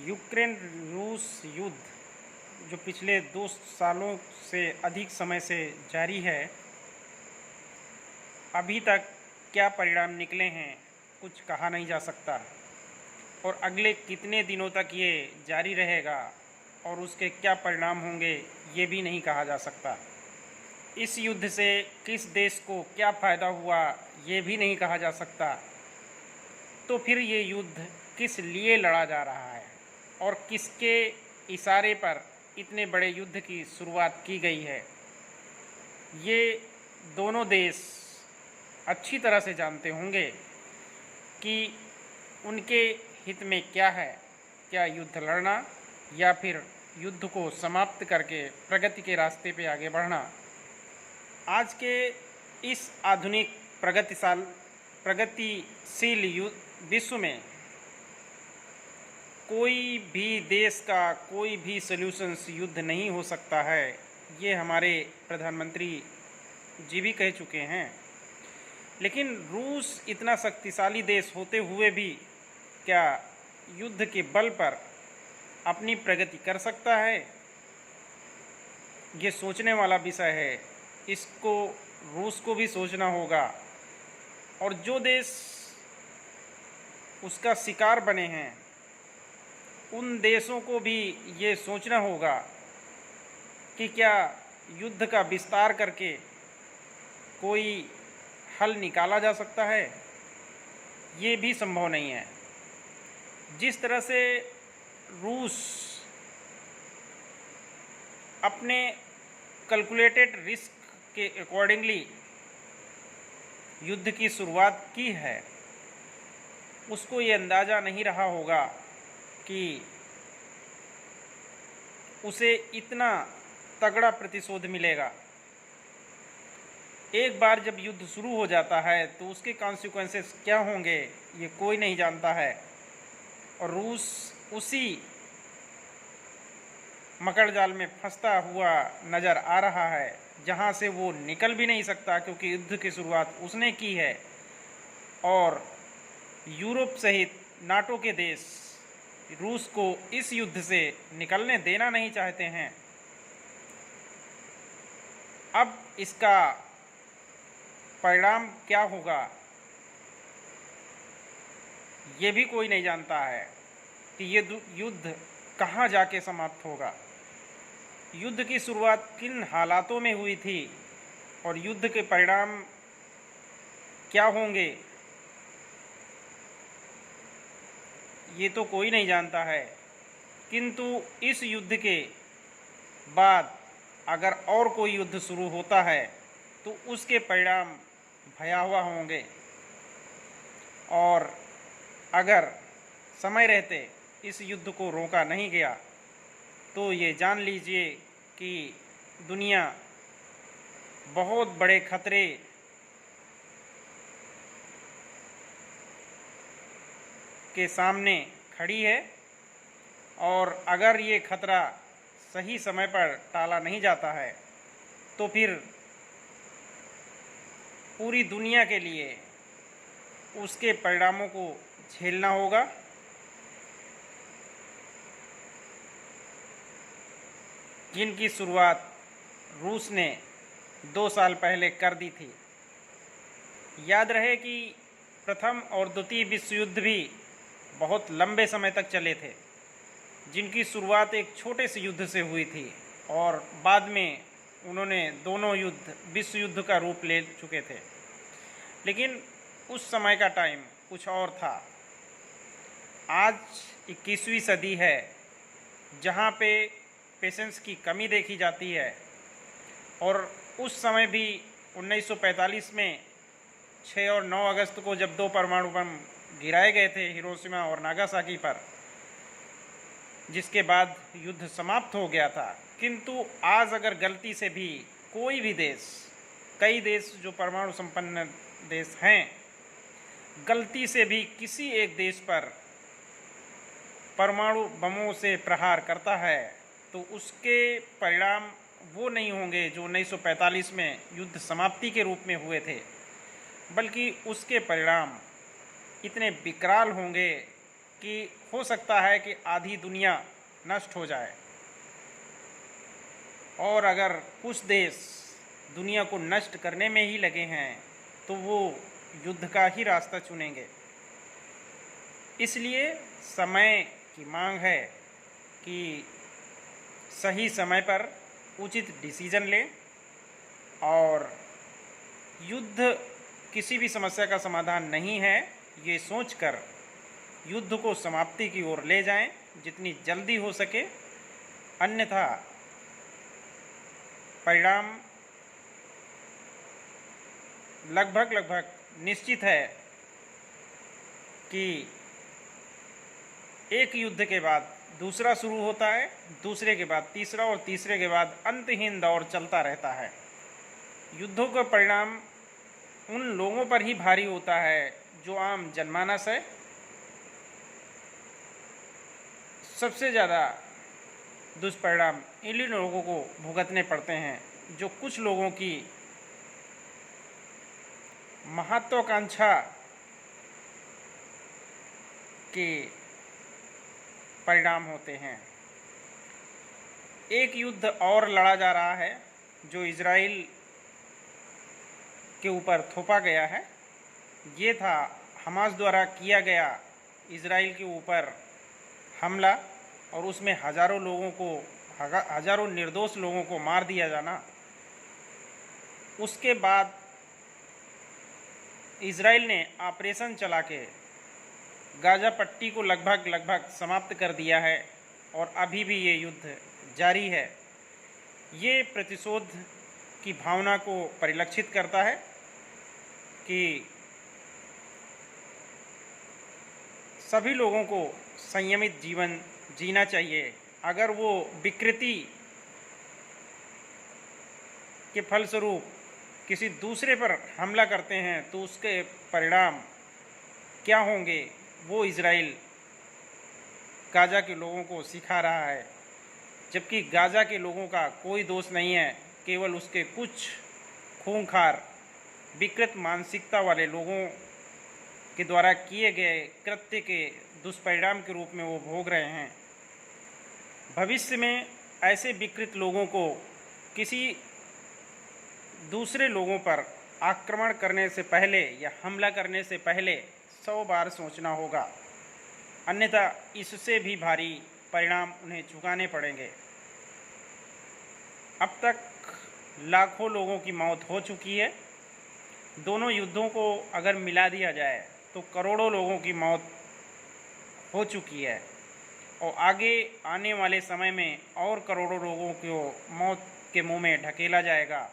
Ukraine रूस युद्ध जो पिछले 2 सालों से अधिक समय से जारी है, अभी तक क्या परिणाम निकले हैं कुछ कहा नहीं जा सकता और अगले कितने दिनों तक ये जारी रहेगा और उसके क्या परिणाम होंगे ये भी नहीं कहा जा सकता। इस युद्ध से किस देश को क्या फ़ायदा हुआ ये भी नहीं कहा जा सकता। तो फिर ये युद्ध किस लिए लड़ा जा रहा है और किसके इशारे पर इतने बड़े युद्ध की शुरुआत की गई है, ये दोनों देश अच्छी तरह से जानते होंगे कि उनके हित में क्या है, क्या युद्ध लड़ना या फिर युद्ध को समाप्त करके प्रगति के रास्ते पे आगे बढ़ना। आज के इस आधुनिक प्रगतिशील विश्व में कोई भी देश का कोई भी सॉल्यूशंस युद्ध नहीं हो सकता है, ये हमारे प्रधानमंत्री जी भी कह चुके हैं। लेकिन रूस इतना शक्तिशाली देश होते हुए भी क्या युद्ध के बल पर अपनी प्रगति कर सकता है, ये सोचने वाला विषय है। इसको रूस को भी सोचना होगा और जो देश उसका शिकार बने हैं उन देशों को भी ये सोचना होगा कि क्या युद्ध का विस्तार करके कोई हल निकाला जा सकता है, ये भी संभव नहीं है। जिस तरह से रूस अपने कैलकुलेटेड रिस्क के अकॉर्डिंगली युद्ध की शुरुआत की है, उसको ये अंदाज़ा नहीं रहा होगा कि उसे इतना तगड़ा प्रतिशोध मिलेगा। एक बार जब युद्ध शुरू हो जाता है तो उसके कॉन्सिक्वेंसेस क्या होंगे ये कोई नहीं जानता है और रूस उसी मकड़जाल में फंसता हुआ नज़र आ रहा है जहां से वो निकल भी नहीं सकता, क्योंकि युद्ध की शुरुआत उसने की है और यूरोप सहित नाटो के देश रूस को इस युद्ध से निकलने देना नहीं चाहते हैं। अब इसका परिणाम क्या होगा ये भी कोई नहीं जानता है कि ये युद्ध कहाँ जाके समाप्त होगा, युद्ध की शुरुआत किन हालातों में हुई थी और युद्ध के परिणाम क्या होंगे ये तो कोई नहीं जानता है। किंतु इस युद्ध के बाद अगर और कोई युद्ध शुरू होता है तो उसके परिणाम भयावह होंगे और अगर समय रहते इस युद्ध को रोका नहीं गया तो ये जान लीजिए कि दुनिया बहुत बड़े खतरे के सामने खड़ी है और अगर ये खतरा सही समय पर टाला नहीं जाता है तो फिर पूरी दुनिया के लिए उसके परिणामों को झेलना होगा। जिनकी शुरुआत रूस ने 2 साल पहले कर दी थी। याद रहे कि प्रथम और द्वितीय विश्व युद्ध भी बहुत लंबे समय तक चले थे, जिनकी शुरुआत एक छोटे से युद्ध से हुई थी और बाद में उन्होंने दोनों युद्ध विश्व युद्ध का रूप ले चुके थे। लेकिन उस समय का टाइम कुछ और था। आज 21वीं सदी है जहाँ पे पेशेंस की कमी देखी जाती है और उस समय भी 1945 में 6 और 9 अगस्त को जब 2 परमाणु बम गिराए गए थे हिरोशिमा और नागासाकी पर, जिसके बाद युद्ध समाप्त हो गया था। किंतु आज अगर गलती से भी कोई भी देश, कई देश जो परमाणु संपन्न देश हैं, गलती से भी किसी एक देश पर परमाणु बमों से प्रहार करता है तो उसके परिणाम वो नहीं होंगे जो 1945 में युद्ध समाप्ति के रूप में हुए थे, बल्कि उसके परिणाम इतने विकराल होंगे कि हो सकता है कि आधी दुनिया नष्ट हो जाए, और अगर कुछ देश दुनिया को नष्ट करने में ही लगे हैं तो वो युद्ध का ही रास्ता चुनेंगे। इसलिए समय की मांग है कि सही समय पर उचित डिसीजन लें, और युद्ध किसी भी समस्या का समाधान नहीं है, ये सोचकर युद्ध को समाप्ति की ओर ले जाएं जितनी जल्दी हो सके, अन्यथा परिणाम लगभग निश्चित है कि एक युद्ध के बाद दूसरा शुरू होता है, दूसरे के बाद तीसरा, और तीसरे के बाद अंतहीन दौर चलता रहता है। युद्धों का परिणाम उन लोगों पर ही भारी होता है जो आम जनमानस है। सबसे ज़्यादा दुष्परिणाम इन लोगों को भुगतने पड़ते हैं जो कुछ लोगों की महत्वाकांक्षा के परिणाम होते हैं। एक युद्ध और लड़ा जा रहा है जो इजराइल के ऊपर थोपा गया है। ये था हमास द्वारा किया गया इजराइल के ऊपर हमला, और उसमें हज़ारों निर्दोष लोगों को मार दिया जाना। उसके बाद इजराइल ने ऑपरेशन चला के गाज़ा पट्टी को लगभग समाप्त कर दिया है, और अभी भी ये युद्ध जारी है। ये प्रतिशोध की भावना को परिलक्षित करता है कि सभी लोगों को संयमित जीवन जीना चाहिए। अगर वो विकृति के फलस्वरूप किसी दूसरे पर हमला करते हैं तो उसके परिणाम क्या होंगे वो इजराइल गाज़ा के लोगों को सिखा रहा है। जबकि गाज़ा के लोगों का कोई दोष नहीं है, केवल उसके कुछ खूंखार विकृत मानसिकता वाले लोगों के द्वारा किए गए कृत्य के दुष्परिणाम के रूप में वो भोग रहे हैं। भविष्य में ऐसे विकृत लोगों को किसी दूसरे लोगों पर आक्रमण करने से पहले या हमला करने से पहले 100 बार सोचना होगा, अन्यथा इससे भी भारी परिणाम उन्हें चुकाने पड़ेंगे। अब तक लाखों लोगों की मौत हो चुकी है। दोनों युद्धों को अगर मिला दिया जाए तो करोड़ों लोगों की मौत हो चुकी है, और आगे आने वाले समय में और करोड़ों लोगों को मौत के मुंह में ढकेला जाएगा।